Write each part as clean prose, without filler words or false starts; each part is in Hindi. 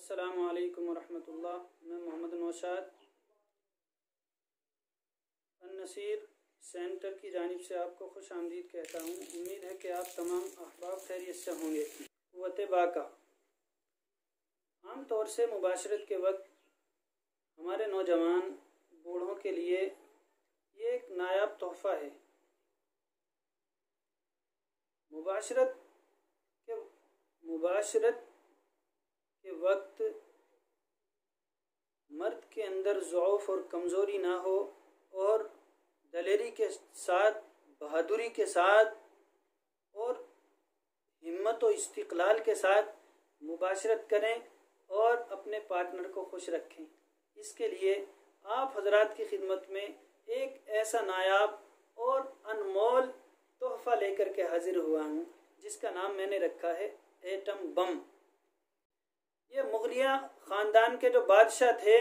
अस्सलामु अलैकुम वरहमतुल्लाह। मैं मोहम्मद नौशाद अन्नसीर सेंटर की जानिब से आपको खुश आमदीद कहता हूँ। उम्मीद है कि आप तमाम अहबाब खैरियत से होंगे। क़ुव्वत बाका। आम तौर से मुबाशरत के वक्त हमारे नौजवान बूढ़ों के लिए ये एक नायाब तोहफ़ा है। मुबाशरत के वक्त मर्द के अंदर ज़ौफ़ और कमज़ोरी ना हो और दलेरी के साथ, बहादुरी के साथ और हिम्मत और इस्तिक़लाल के साथ मुबाशरत करें और अपने पार्टनर को खुश रखें। इसके लिए आप हज़रात की खिदमत में एक ऐसा नायाब और अनमोल तोहफ़ा लेकर के हाजिर हुआ हूँ, जिसका नाम मैंने रखा है एटम बम। ये मुग़लिया ख़ानदान के जो बादशाह थे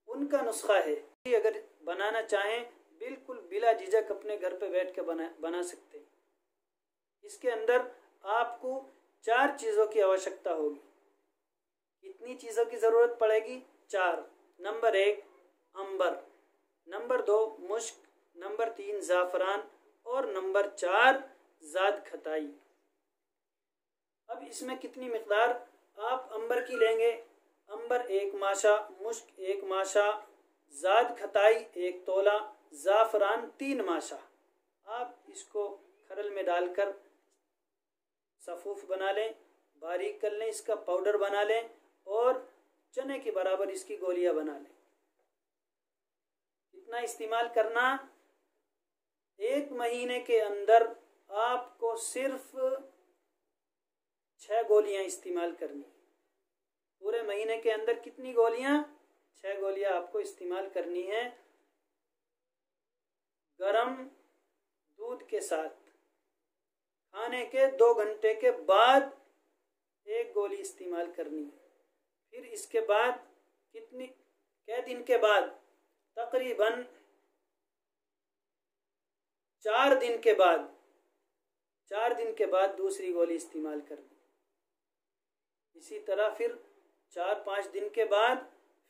उनका नुस्खा है। अगर बनाना चाहें बिल्कुल बिला झिझक अपने घर पे बैठ के बना सकते हैं। इसके अंदर आपको 4 चीज़ों की आवश्यकता होगी। कितनी चीज़ों की ज़रूरत पड़ेगी? 4। नंबर 1 अंबर, नंबर 2 मुश्क, नंबर 3 ज़ाफ़रान और नंबर 4 ज़ाद खताई। अब इसमें कितनी मिक़दार आप अंबर की लेंगे? अंबर 1 माशा, मुश्क 1 माशा, ज़ाद खताई 1 तोला, ज़ाफ़रान 3 माशा। आप इसको खरल में डालकर सफ़ूफ़ बना लें, बारीक कर लें, इसका पाउडर बना लें और चने के बराबर इसकी गोलियां बना लें। इतना इस्तेमाल करना, 1 महीने के अंदर आपको सिर्फ 6 गोलियां इस्तेमाल करनी। पूरे महीने के अंदर कितनी गोलियां? 6 गोलियां आपको इस्तेमाल करनी है। गरम दूध के साथ खाने के 2 घंटे के बाद 1 गोली इस्तेमाल करनी है। फिर इसके बाद कै दिन के बाद? तकरीबन 4 दिन के बाद, 4 दिन के बाद दूसरी गोली इस्तेमाल करनी। इसी तरह फिर 4-5 दिन के बाद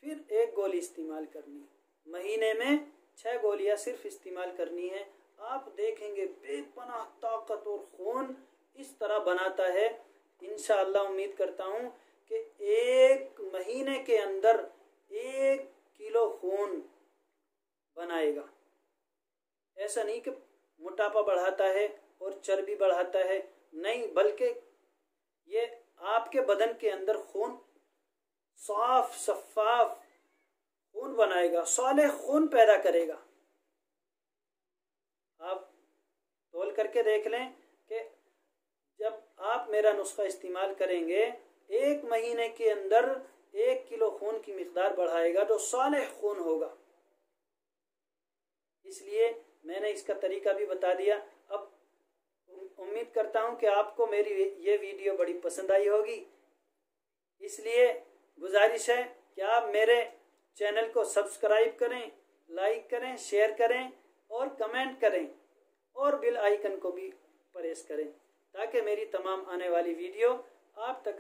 फिर 1 गोली इस्तेमाल करनी। महीने में 6 गोलियां सिर्फ इस्तेमाल करनी है। आप देखेंगे बेपनाह ताकत और खून इस तरह बनाता है। इंशाअल्लाह उम्मीद करता हूँ कि 1 महीने के अंदर 1 किलो खून बनाएगा। ऐसा नहीं कि मोटापा बढ़ाता है और चर्बी बढ़ाता है, नहीं, बल्कि ये आपके बदन के अंदर खून, साफ शफाफ खून बनाएगा, सालेह खून पैदा करेगा। आप तौल करके देख लें कि जब आप मेरा नुस्खा इस्तेमाल करेंगे 1 महीने के अंदर 1 किलो खून की मिक़दार बढ़ाएगा, जो सालेह खून होगा। इसलिए मैंने इसका तरीका भी बता दिया। अब उम्मीद करता हूँ कि आपको मेरी ये वीडियो बड़ी पसंद आई होगी। इसलिए गुजारिश है कि आप मेरे चैनल को सब्सक्राइब करें, लाइक करें, शेयर करें और कमेंट करें और बेल आइकन को भी प्रेस करें, ताकि मेरी तमाम आने वाली वीडियो आप तक